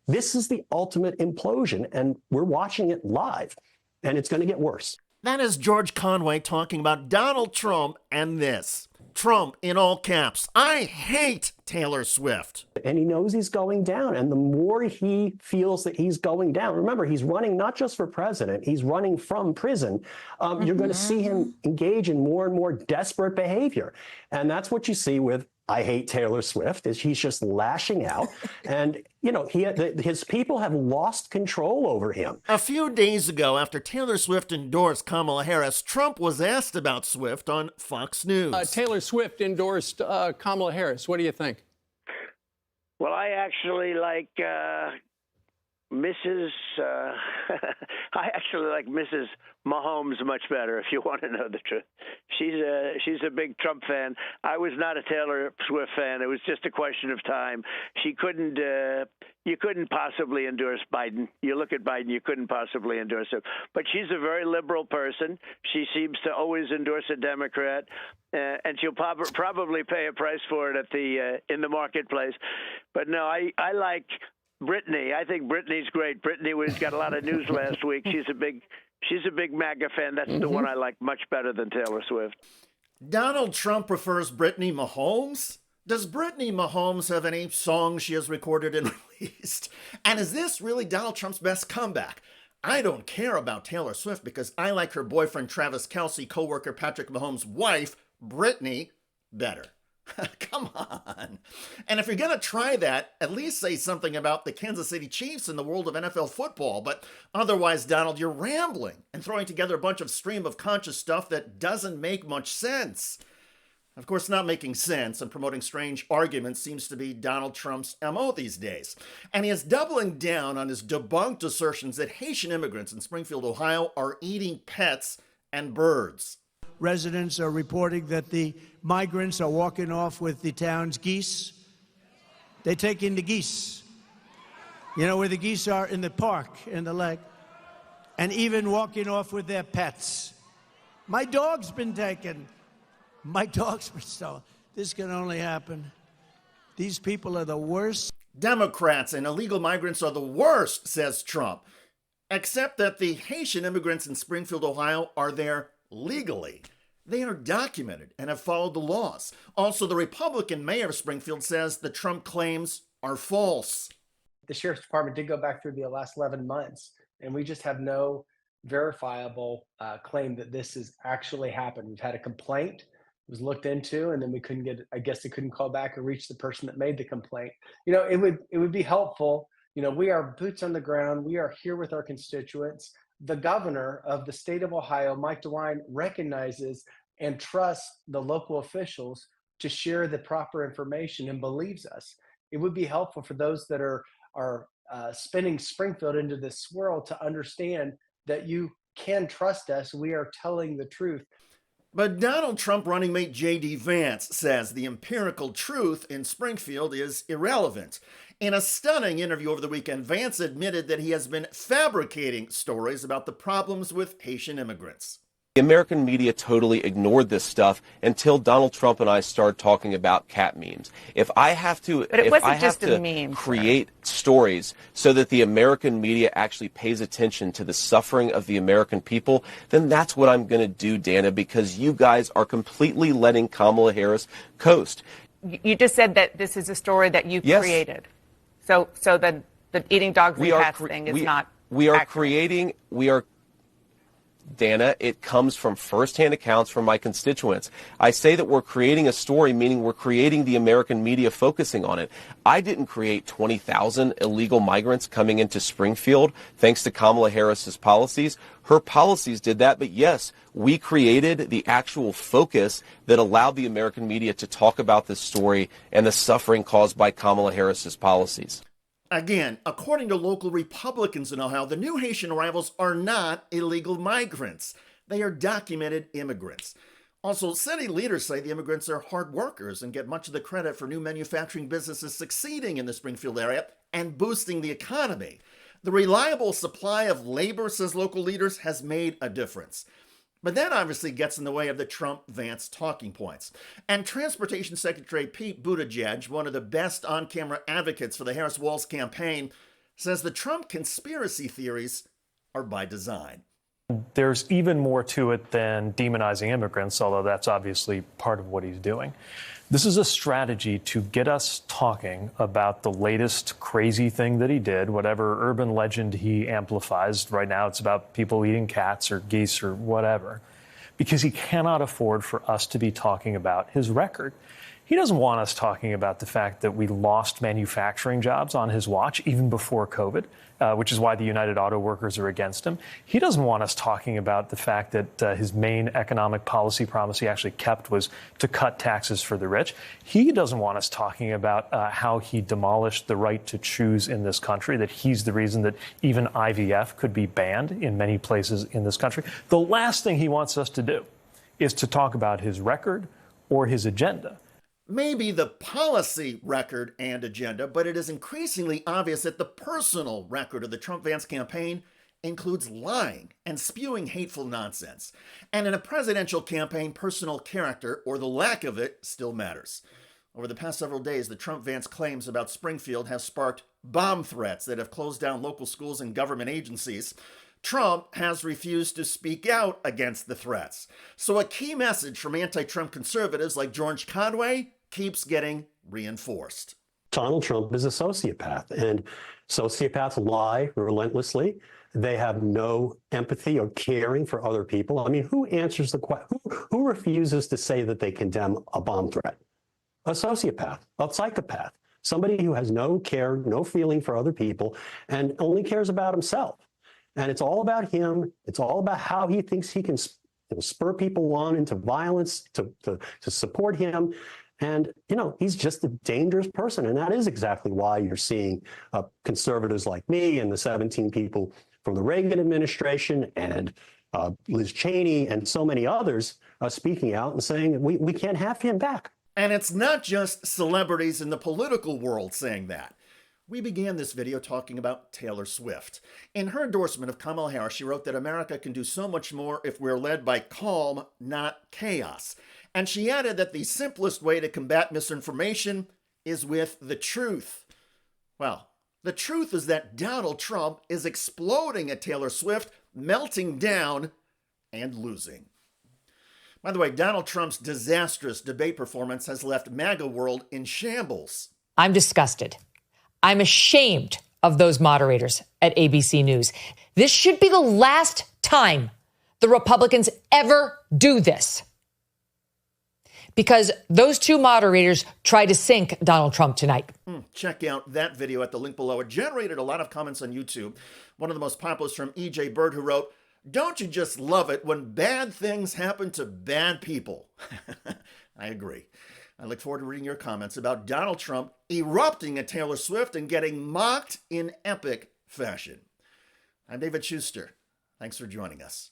This is the ultimate implosion, and we're watching it live, and it's going to get worse. That is George Conway talking about Donald Trump and this. Trump, in all caps, I hate Taylor Swift. And he knows he's going down. And the more he feels that he's going down, remember, he's running not just for president, he's running from prison. You're going to see him engage in more and more desperate behavior. And that's what you see with I hate Taylor Swift, is he's just lashing out. And, you know, his people have lost control over him. A few days ago, after Taylor Swift endorsed Kamala Harris, Trump was asked about Swift on Fox News. Taylor Swift endorsed Kamala Harris. What do you think? Well, I actually like Mrs. I actually like Mrs. Mahomes much better, if you want to know the truth. She's a big Trump fan. I was not a Taylor Swift fan. It was just a question of time. You couldn't possibly endorse Biden. You look at Biden, you couldn't possibly endorse him. But she's a very liberal person. She seems to always endorse a Democrat, and she'll probably pay a price for it in the marketplace. But no, I like Brittany. I think Brittany's great. Brittany got a lot of news last week. She's a big MAGA fan. That's the one I like much better than Taylor Swift. Donald Trump prefers Brittany Mahomes? Does Brittany Mahomes have any songs she has recorded and released? And is this really Donald Trump's best comeback? I don't care about Taylor Swift because I like her boyfriend Travis Kelce, co-worker Patrick Mahomes' wife, Brittany, better. Come on. And if you're going to try that, at least say something about the Kansas City Chiefs in the world of NFL football. But otherwise, Donald, you're rambling and throwing together a bunch of stream of conscious stuff that doesn't make much sense. Of course, not making sense and promoting strange arguments seems to be Donald Trump's MO these days. And he is doubling down on his debunked assertions that Haitian immigrants in Springfield, Ohio are eating pets and birds. Residents are reporting that the migrants are walking off with the town's geese. They take in the geese. You know where the geese are? In the park, in the lake. And even walking off with their pets. My dog's been taken. My dog's been stolen. This can only happen. These people are the worst. Democrats and illegal migrants are the worst, says Trump. Except that the Haitian immigrants in Springfield, Ohio are there legally. They are documented and have followed the laws. Also, the Republican mayor of Springfield says the Trump claims are false. The sheriff's department did go back through the last 11 months, and we just have no verifiable claim that this has actually happened. We've had a complaint, it was looked into, and then we couldn't get, I guess they couldn't call back or reach the person that made the complaint. You know, it would be helpful. You know, we are boots on the ground. We are here with our constituents. The governor of the state of Ohio, Mike DeWine, recognizes and trusts the local officials to share the proper information and believes us. It would be helpful for those that are spinning Springfield into this swirl to understand that you can trust us. We are telling the truth. But Donald Trump running mate J.D. Vance says the empirical truth in Springfield is irrelevant. In a stunning interview over the weekend, Vance admitted that he has been fabricating stories about the problems with Haitian immigrants. The American media totally ignored this stuff until Donald Trump and I started talking about cat memes. If I have to, create stories so that the American media actually pays attention to the suffering of the American people, then that's what I'm going to do, Dana, because you guys are completely letting Kamala Harris coast. You just said that this is a story that you created. So the eating dogs and cats thing is not accurate. Dana, it comes from firsthand accounts from my constituents. I say that we're creating a story, meaning we're creating the American media focusing on it. I didn't create 20,000 illegal migrants coming into Springfield thanks to Kamala Harris's policies. Her policies did that, but yes, we created the actual focus that allowed the American media to talk about this story and the suffering caused by Kamala Harris's policies. Again, according to local Republicans in Ohio, the new Haitian arrivals are not illegal migrants. They are documented immigrants. Also, city leaders say the immigrants are hard workers and get much of the credit for new manufacturing businesses succeeding in the Springfield area and boosting the economy. The reliable supply of labor, says local leaders, has made a difference. But that obviously gets in the way of the Trump-Vance talking points. And Transportation Secretary Pete Buttigieg, one of the best on-camera advocates for the Harris-Walz campaign, says the Trump conspiracy theories are by design. There's even more to it than demonizing immigrants, although that's obviously part of what he's doing. This is a strategy to get us talking about the latest crazy thing that he did, whatever urban legend he amplifies. Right now, it's about people eating cats or geese or whatever, because he cannot afford for us to be talking about his record. He doesn't want us talking about the fact that we lost manufacturing jobs on his watch, even before COVID, which is why the United Auto Workers are against him. He doesn't want us talking about the fact that his main economic policy promise he actually kept was to cut taxes for the rich. He doesn't want us talking about how he demolished the right to choose in this country, that he's the reason that even IVF could be banned in many places in this country. The last thing he wants us to do is to talk about his record or his agenda. Maybe the policy record and agenda, but it is increasingly obvious that the personal record of the Trump-Vance campaign includes lying and spewing hateful nonsense. And in a presidential campaign, personal character, or the lack of it, still matters. Over the past several days, the Trump-Vance claims about Springfield have sparked bomb threats that have closed down local schools and government agencies. Trump has refused to speak out against the threats. So a key message from anti-Trump conservatives like George Conway keeps getting reinforced. Donald Trump is a sociopath, and sociopaths lie relentlessly. They have no empathy or caring for other people. I mean, who answers the question? Who refuses to say that they condemn a bomb threat? A sociopath, a psychopath, somebody who has no care, no feeling for other people, and only cares about himself. And it's all about him. It's all about how he thinks he can spur people on into violence to support him. And, you know, he's just a dangerous person. And that is exactly why you're seeing conservatives like me and the 17 people from the Reagan administration and Liz Cheney and so many others speaking out and saying we can't have him back. And it's not just celebrities in the political world saying that. We began this video talking about Taylor Swift. In her endorsement of Kamala Harris, she wrote that America can do so much more if we're led by calm, not chaos. And she added that the simplest way to combat misinformation is with the truth. Well, the truth is that Donald Trump is exploding at Taylor Swift, melting down, and losing. By the way, Donald Trump's disastrous debate performance has left MAGA world in shambles. I'm disgusted. I'm ashamed of those moderators at ABC News. This should be the last time the Republicans ever do this. Because those two moderators tried to sink Donald Trump tonight. Check out that video at the link below. It generated a lot of comments on YouTube. One of the most popular is from EJ Bird, who wrote, "Don't you just love it when bad things happen to bad people?" I agree. I look forward to reading your comments about Donald Trump erupting at Taylor Swift and getting mocked in epic fashion. I'm David Shuster. Thanks for joining us.